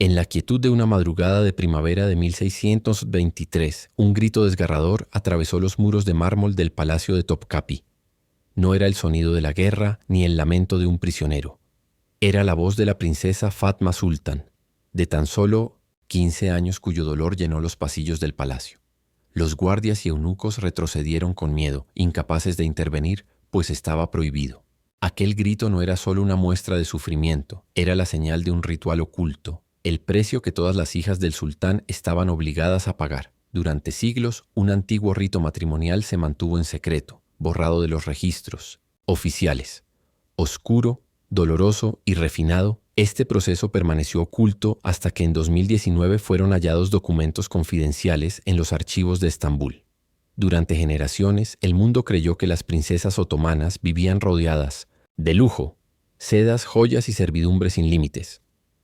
En la quietud de una madrugada de primavera de 1623, un grito desgarrador atravesó los muros de mármol del palacio de Topkapi. No era el sonido de la guerra ni el lamento de un prisionero. Era la voz de la princesa Fatma Sultan, de tan solo 15 años, cuyo dolor llenó los pasillos del palacio. Los guardias y eunucos retrocedieron con miedo, incapaces de intervenir, pues estaba prohibido. Aquel grito no era solo una muestra de sufrimiento, era la señal de un ritual oculto, el precio que todas las hijas del sultán estaban obligadas a pagar. Durante siglos, un antiguo rito matrimonial se mantuvo en secreto, borrado de los registros oficiales. Oscuro, doloroso y refinado, este proceso permaneció oculto hasta que en 2019 fueron hallados documentos confidenciales en los archivos de Estambul. Durante generaciones, el mundo creyó que las princesas otomanas vivían rodeadas de lujo, sedas, joyas y servidumbre sin límites.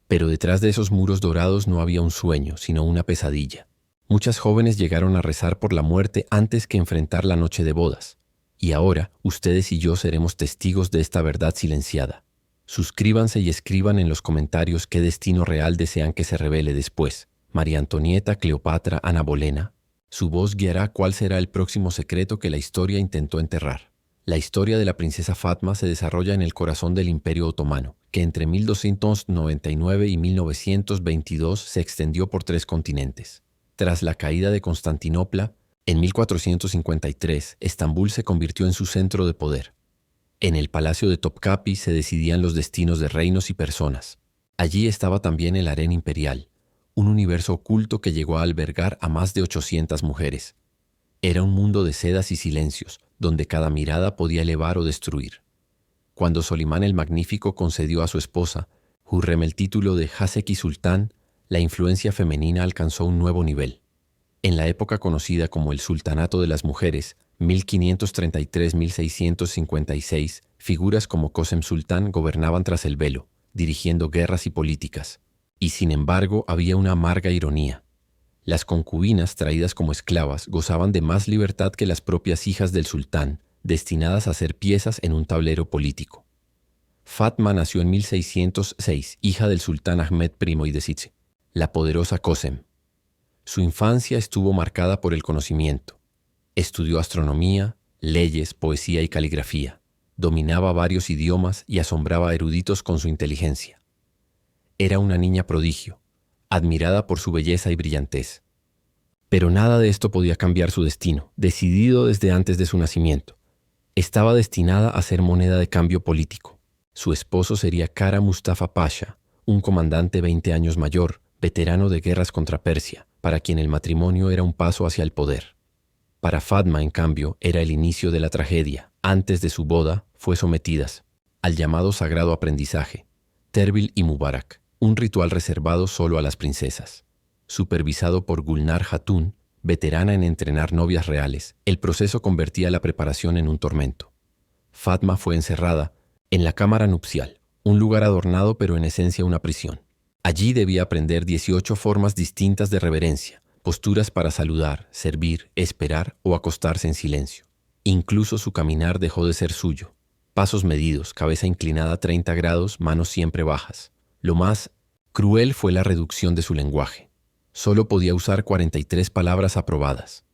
Pero detrás de esos muros dorados no había un sueño, sino una pesadilla. Muchas jóvenes llegaron a rezar por la muerte antes que enfrentar la noche de bodas. Y ahora, ustedes y yo seremos testigos de esta verdad silenciada. Suscríbanse y escriban en los comentarios qué destino real desean que se revele después. María Antonieta, Cleopatra, Ana Bolena. Su voz guiará cuál será el próximo secreto que la historia intentó enterrar. La historia de la princesa Fatma se desarrolla en el corazón del Imperio Otomano, que entre 1299 y 1922 se extendió por 3 continentes. Tras la caída de Constantinopla, en 1453, Estambul se convirtió en su centro de poder. En el palacio de Topkapi se decidían los destinos de reinos y personas. Allí estaba también el harén imperial, un universo oculto que llegó a albergar a más de 800 mujeres. Era un mundo de sedas y silencios, donde cada mirada podía elevar o destruir. Cuando Solimán el Magnífico concedió a su esposa, Hürrem, el título de Haseki Sultán, la influencia femenina alcanzó un nuevo nivel. En la época conocida como el Sultanato de las Mujeres, 1533-1656, figuras como Kösem Sultán gobernaban tras el velo, dirigiendo guerras y políticas. Y sin embargo, había una amarga ironía. Las concubinas, traídas como esclavas, gozaban de más libertad que las propias hijas del sultán, destinadas a ser piezas en un tablero político. Fatma nació en 1606, hija del sultán Ahmed I de Sitze, la poderosa Kösem. Su infancia estuvo marcada por el conocimiento. Estudió astronomía, leyes, poesía y caligrafía. Dominaba varios idiomas y asombraba a eruditos con su inteligencia. Era una niña prodigio, admirada por su belleza y brillantez. Pero nada de esto podía cambiar su destino, decidido desde antes de su nacimiento. Estaba destinada a ser moneda de cambio político. Su esposo sería Kara Mustafa Pasha, un comandante 20 años mayor, veterano de guerras contra Persia, para quien el matrimonio era un paso hacia el poder. Para Fatma, en cambio, era el inicio de la tragedia. Antes de su boda, fue sometida al llamado sagrado aprendizaje, Terbil y Mubarak, un ritual reservado solo a las princesas. Supervisado por Gulnar Hatun, veterana en entrenar novias reales, el proceso convertía la preparación en un tormento. Fatma fue encerrada en la cámara nupcial, un lugar adornado pero en esencia una prisión. Allí debía aprender 18 formas distintas de reverencia, posturas para saludar, servir, esperar o acostarse en silencio. Incluso su caminar dejó de ser suyo. Pasos medidos, cabeza inclinada 30 grados, manos siempre bajas. Lo más cruel fue la reducción de su lenguaje. Solo podía usar 43 palabras aprobadas.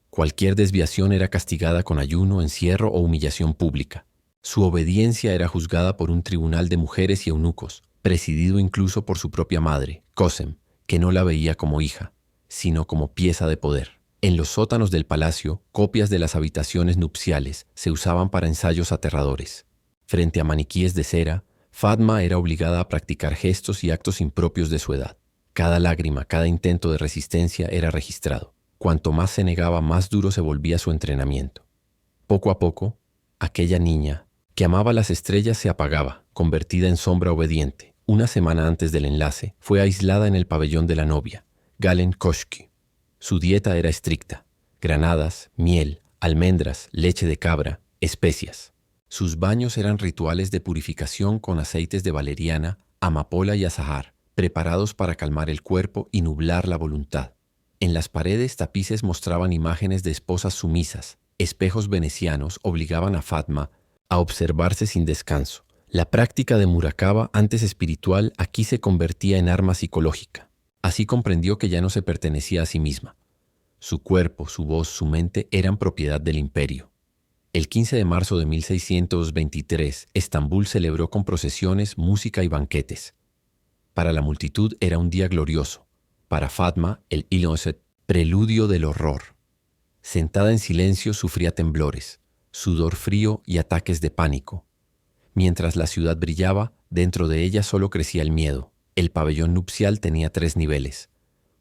Cualquier desviación era castigada con ayuno, encierro o humillación pública. Su obediencia era juzgada por un tribunal de mujeres y eunucos, presidido incluso por su propia madre, Kösem, que no la veía como hija, sino como pieza de poder. En los sótanos del palacio, copias de las habitaciones nupciales se usaban para ensayos aterradores. Frente a maniquíes de cera, Fatma era obligada a practicar gestos y actos impropios de su edad. Cada lágrima, cada intento de resistencia era registrado. Cuanto más se negaba, más duro se volvía su entrenamiento. Poco a poco, aquella niña, que amaba las estrellas, se apagaba, convertida en sombra obediente. Una semana antes del enlace, fue aislada en el pabellón de la novia, Galen Koshki. Su dieta era estricta: granadas, miel, almendras, leche de cabra, especias. Sus baños eran rituales de purificación con aceites de valeriana, amapola y azahar, preparados para calmar el cuerpo y nublar la voluntad. En las paredes, tapices mostraban imágenes de esposas sumisas. Espejos venecianos obligaban a Fatma a observarse sin descanso. La práctica de Muraqaba, antes espiritual, aquí se convertía en arma psicológica. Así comprendió que ya no se pertenecía a sí misma. Su cuerpo, su voz, su mente eran propiedad del imperio. El 15 de marzo de 1623, Estambul celebró con procesiones, música y banquetes. Para la multitud era un día glorioso. Para Fatma, el Ilonset, preludio del horror. Sentada en silencio, sufría temblores, sudor frío y ataques de pánico. Mientras la ciudad brillaba, dentro de ella solo crecía el miedo. El pabellón nupcial tenía 3 niveles: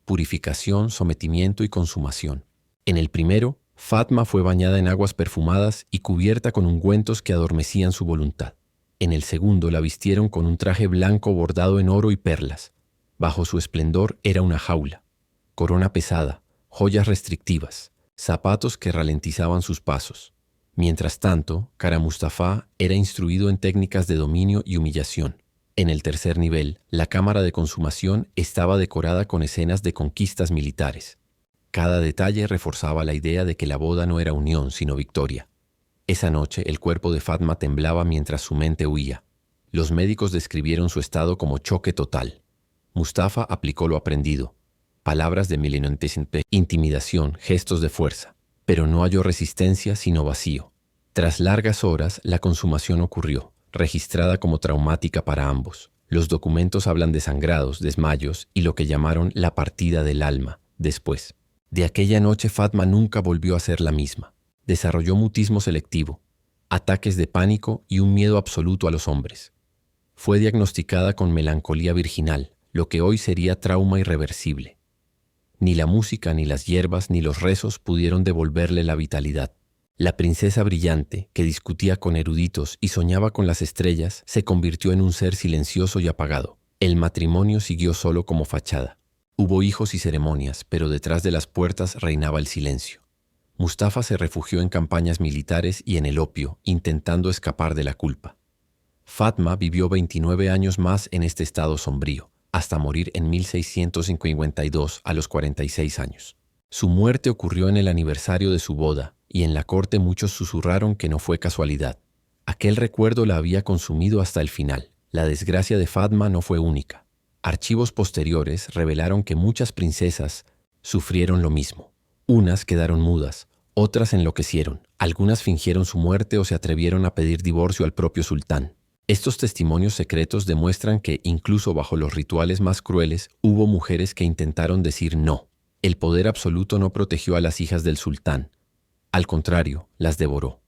purificación, sometimiento y consumación. En el primero, Fatma fue bañada en aguas perfumadas y cubierta con ungüentos que adormecían su voluntad. En el segundo la vistieron con un traje blanco bordado en oro y perlas. Bajo su esplendor era una jaula, corona pesada, joyas restrictivas, zapatos que ralentizaban sus pasos. Mientras tanto, Kara Mustafa era instruido en técnicas de dominio y humillación. En el tercer nivel, la cámara de consumación estaba decorada con escenas de conquistas militares. Cada detalle reforzaba la idea de que la boda no era unión, sino victoria. Esa noche, el cuerpo de Fatma temblaba mientras su mente huía. Los médicos describieron su estado como choque total. Mustafa aplicó lo aprendido. Palabras de milenotesinte, intimidación, gestos de fuerza. Pero no halló resistencia, sino vacío. Tras largas horas, la consumación ocurrió, registrada como traumática para ambos. Los documentos hablan de sangrados, desmayos y lo que llamaron la partida del alma, después. De aquella noche Fatma nunca volvió a ser la misma. Desarrolló mutismo selectivo, ataques de pánico y un miedo absoluto a los hombres. Fue diagnosticada con melancolía virginal, lo que hoy sería trauma irreversible. Ni la música, ni las hierbas, ni los rezos pudieron devolverle la vitalidad. La princesa brillante, que discutía con eruditos y soñaba con las estrellas, se convirtió en un ser silencioso y apagado. El matrimonio siguió solo como fachada. Hubo hijos y ceremonias, pero detrás de las puertas reinaba el silencio. Mustafa se refugió en campañas militares y en el opio, intentando escapar de la culpa. Fatma vivió 29 años más en este estado sombrío, hasta morir en 1652 a los 46 años. Su muerte ocurrió en el aniversario de su boda, y en la corte muchos susurraron que no fue casualidad. Aquel recuerdo la había consumido hasta el final. La desgracia de Fatma no fue única. Archivos posteriores revelaron que muchas princesas sufrieron lo mismo. Unas quedaron mudas, otras enloquecieron, algunas fingieron su muerte o se atrevieron a pedir divorcio al propio sultán. Estos testimonios secretos demuestran que, incluso bajo los rituales más crueles, hubo mujeres que intentaron decir no. El poder absoluto no protegió a las hijas del sultán. Al contrario, las devoró.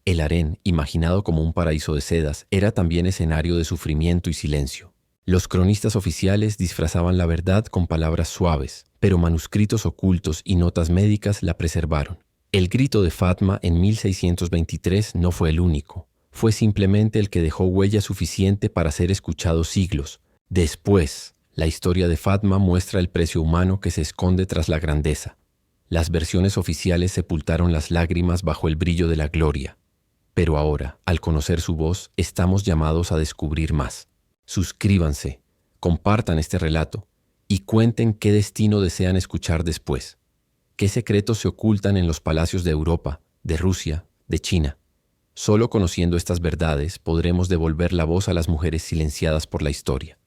El harén, imaginado como un paraíso de sedas, era también escenario de sufrimiento y silencio. Los cronistas oficiales disfrazaban la verdad con palabras suaves, pero manuscritos ocultos y notas médicas la preservaron. El grito de Fatma en 1623 no fue el único. Fue simplemente el que dejó huella suficiente para ser escuchado siglos. Después, la historia de Fatma muestra el precio humano que se esconde tras la grandeza. Las versiones oficiales sepultaron las lágrimas bajo el brillo de la gloria. Pero ahora, al conocer su voz, estamos llamados a descubrir más. Suscríbanse, compartan este relato y cuenten qué destino desean escuchar después. ¿Qué secretos se ocultan en los palacios de Europa, de Rusia, de China? Solo conociendo estas verdades podremos devolver la voz a las mujeres silenciadas por la historia.